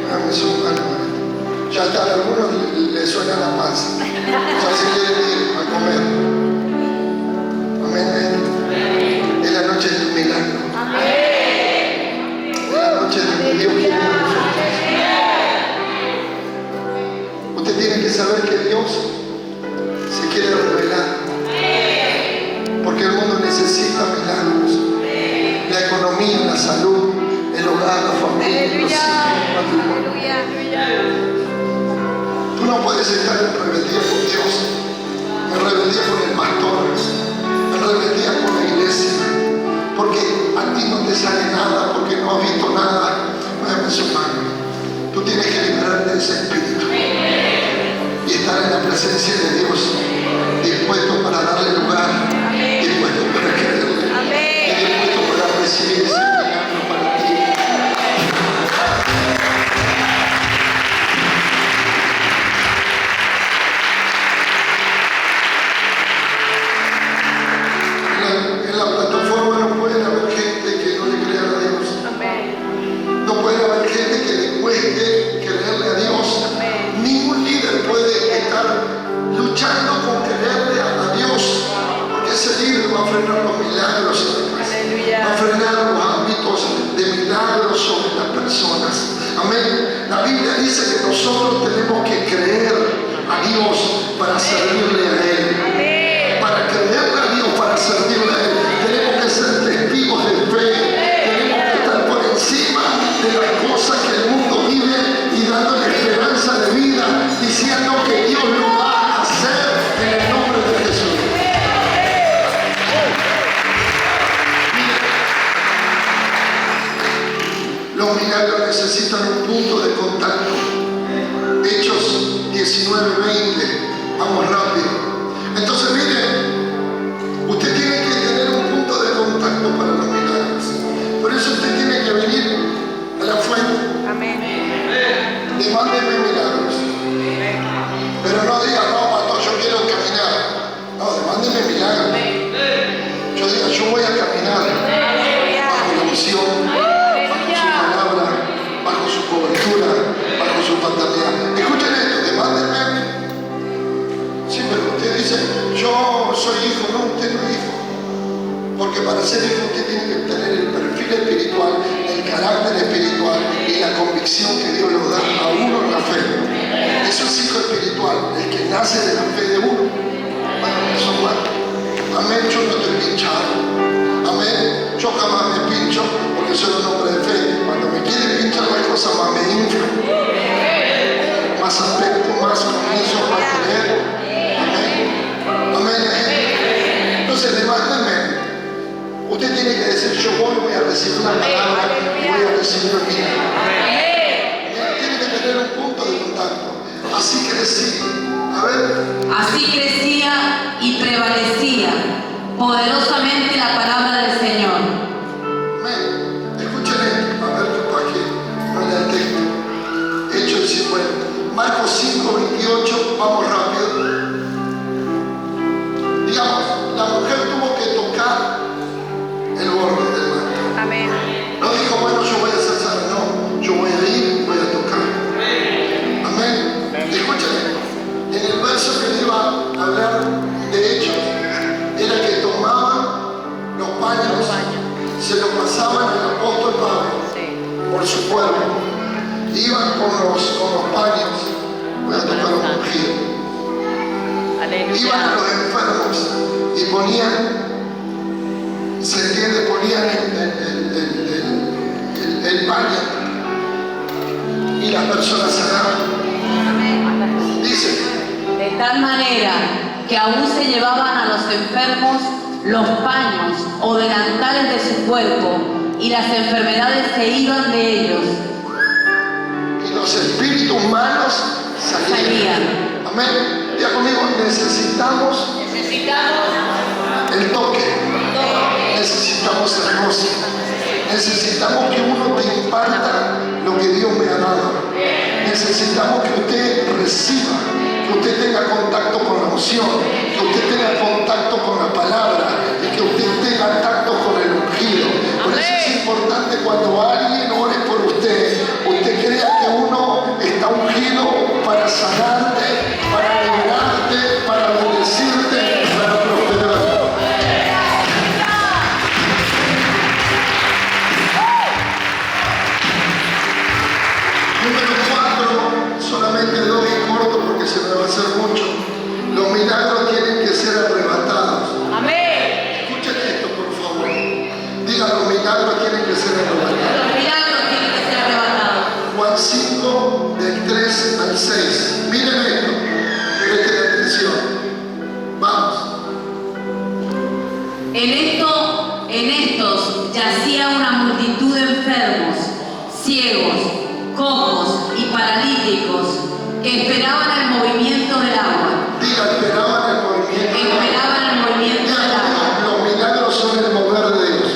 Muevan su mano. Ya hasta a algunos les suena la panza. Ya se quieren ir a comer. Amén. Es la noche de tu milagro. Es la noche de que Dios quiere manifestarse. Usted tiene que saber que Dios se quiere revelar. Porque el mundo necesita milagros. La economía, la salud, el hogar, la familia, los hijos, el matrimonio. Tú no puedes estar en rebeldía con Dios, en rebeldía con el pastor, en rebeldía con la iglesia, porque a ti no te sale nada, porque no has visto nada. Mueve su mano. Tú tienes que liberarte de ese espíritu y estar en la presencia de Dios, dispuesto para darle lugar, dispuesto para creerle, y dispuesto para recibir ese milagro para ti. En la plataforma no puede haber gente que no le crea a Dios. No puede haber gente que le cueste creerle a Dios. Ningún líder puede estar luchando con creerle a Dios, porque ese líder va a frenar los milagros, va a frenar los ámbitos de milagros sobre las personas. Amén. La Biblia dice que nosotros tenemos que creer a Dios para servirle a Él. Para creerle a Dios, para servirle a Él, tenemos que ser testigos de fe. Tenemos que estar por encima de las cosas que el mundo vive y dándole esperanza de vida, diciendo que Dios lo va a hacer en el nombre de Jesús. Los milagros necesitan un punto de contacto. Hechos 19:20. Vamos rápido. Entonces miren, usted tiene que tener un punto de contacto para los milagros. Por eso usted tiene que venir a la fuente. Demándeme milagros. Pero no diga, no, pastor, yo quiero caminar. No, demándeme milagros. Yo diga, yo voy a caminar bajo la unción, bajo su palabra, bajo su cobertura, bajo su paternidad. Escuchen esto, demándeme. Sí, pero usted dice, yo soy hijo. No, usted no es hijo. Porque para ser hijo usted tiene que tener el perfil espiritual, el carácter espiritual y la convicción que Dios lo da a uno en la fe. Eso es hijo espiritual, el que nace de la fe de uno. Bueno, eso es bueno. Amén, yo no estoy pinchado. Amén, yo jamás me pincho porque soy un hombre de fe. Cuando me quieren pinchar las cosas más me inflan. Más aspecto, más comienzo, más querer. Amén. Amén. Entonces, levántame. Usted tiene que decir, yo voy a recibir una palabra y voy a recibir un milagro. Tiene que tener un punto de contacto. Así crecí. A ver. Así crecía y prevalecía poderosamente la palabra del Señor. Amén. Escuchen esto. A ver, para que no lea el texto. Hechos 50. Marcos 5:28. Vamos rápido. Digamos, la mujer tuvo que tocar el borde del manto. No dijo, bueno, yo voy a hacer sana. No, yo voy a ir, voy a tocar. Amén. Escúchame. En el verso que iba a hablar de Hechos, era que tomaban se lo pasaban al apóstol Pablo por su pueblo. Iban con los paños, voy a tocar un ungido. Iban a los enfermos y ponían, se entiende, ponían el paño y las personas sanaban. Dice, de tal manera que aún se llevaban a los enfermos los paños o delantales de su cuerpo, y las enfermedades se iban de ellos. Y los espíritus malos salían. Amén. Diga conmigo, necesitamos el toque. Necesitamos el roce. Necesitamos que uno te imparta lo que Dios me ha dado. Necesitamos que usted reciba, que usted tenga contacto con la unción, que usted tenga contacto con la palabra y que usted tenga contacto con el ungido. Por eso es importante cuando alguien ore por usted, usted crea que uno está ungido para sanarte, para liberarte, para bendecirte, para prosperarte. Número 4, solamente doy corto porque se me va a hacer mucho. Los milagros tienen que ser arrebatados. Amén. Escuchen esto, por favor. Diga, los milagros tienen que ser arrebatados. Los milagros tienen que ser arrebatados. Juan 5, del 3 al 6. Miren esto. Presten atención. Vamos. En estos yacía una multitud de enfermos, ciegos, cojos y paralíticos que esperaban el movimiento del agua. Diga, esperaban el movimiento. Esperaban el movimiento del agua. Los milagros son el mover de Dios.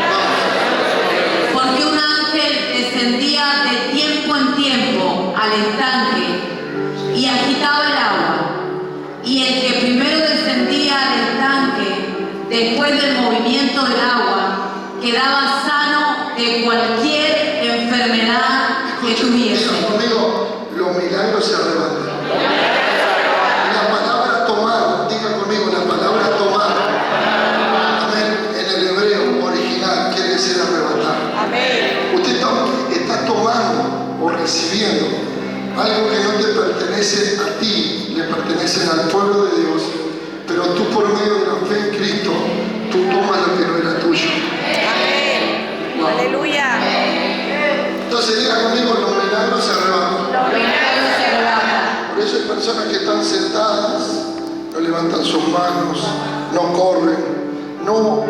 Vamos. Porque un ángel descendía de tiempo en tiempo al estanque y agitaba el agua. Y el que primero descendía al estanque, después del movimiento del agua, quedaba sano de cualquier enfermedad que tuviese. Diga conmigo, los milagros se arrebatan. La palabra tomar, diga conmigo, la palabra tomar, amén, en el hebreo original quiere decir arrebatar. Amén. Usted está tomando o recibiendo algo que no te pertenece a ti, le pertenece al pueblo de Dios, pero tú por medio de la fe en Cristo, tú tomas lo que no era tuyo. Amén. Wow. Aleluya. Entonces diga conmigo, los milagros se arrebatan. Los milagros se arrebatan. Por eso hay personas que están sentadas, no levantan sus manos, no corren, no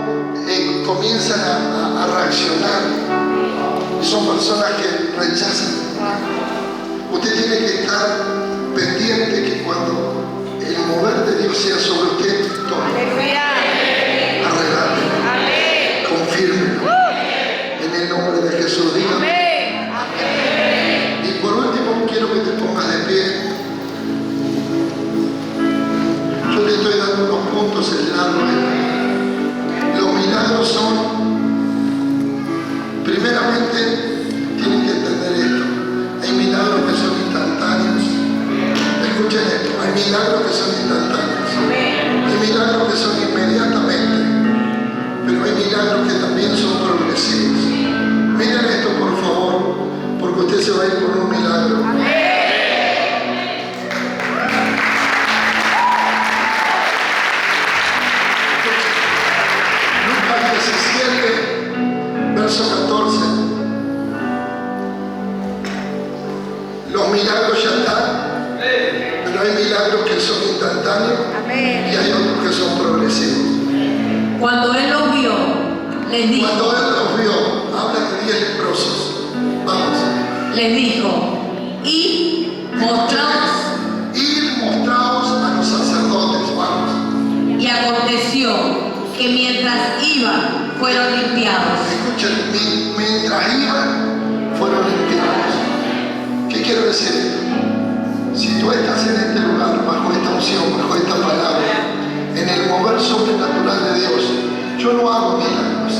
comienzan a reaccionar. Y son personas que rechazan. Usted tiene que estar pendiente que cuando el mover de Dios sea sobre usted, tome, Aleluya. arreglate, Amén. confírmelo. En el nombre de Jesús, diga. Amén. Y por último, quiero que te pongas de pie. Yo te estoy dando unos puntos en largo. Los milagros son, primeramente, tienen que entender esto. Hay milagros que son instantáneos. Escuchen esto, hay milagros que son instantáneos. Hay milagros que son inmediatamente. Pero hay milagros que también son progresivos. Miren esto, por favor, porque usted se va a ir por un milagro. Lucas 17, verso 14. Los milagros ya están, pero hay milagros que son instantáneos Amén. y hay otros que son progresivos. Cuando él los vio, les dijo, Cuando él los vio, habla de 10 leprosos. Vamos. les dijo, y mostraos. Ir mostraos a los sacerdotes. Vamos. Y aconteció que mientras iban, fueron limpiados. Escuchen, mientras iban, fueron limpiados. ¿Qué quiero decir? Si tú estás en este lugar, bajo esta unción, bajo esta palabra, en el mover sobrenatural de Dios, yo no hago milagros.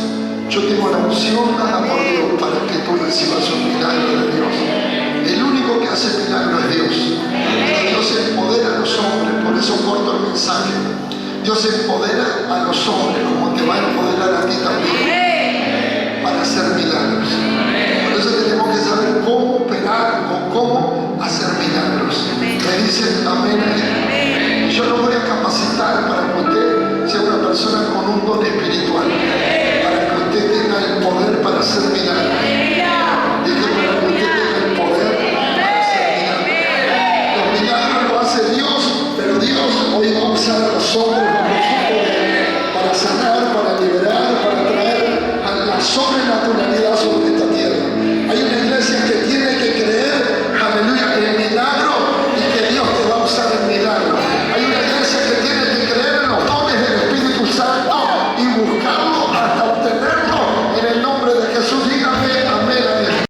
Yo tengo la unción dada por Dios para que tú recibas un milagro de Dios. El único que hace milagro es Dios. Dios empodera a los hombres, por eso corto el mensaje. Dios empodera a los hombres como te va a empoderar a ti también. alzar a los hombres bajo su poder para sanar, para liberar, para traer a la sobrenaturalidad sobre esta tierra. Hay una iglesia que tiene que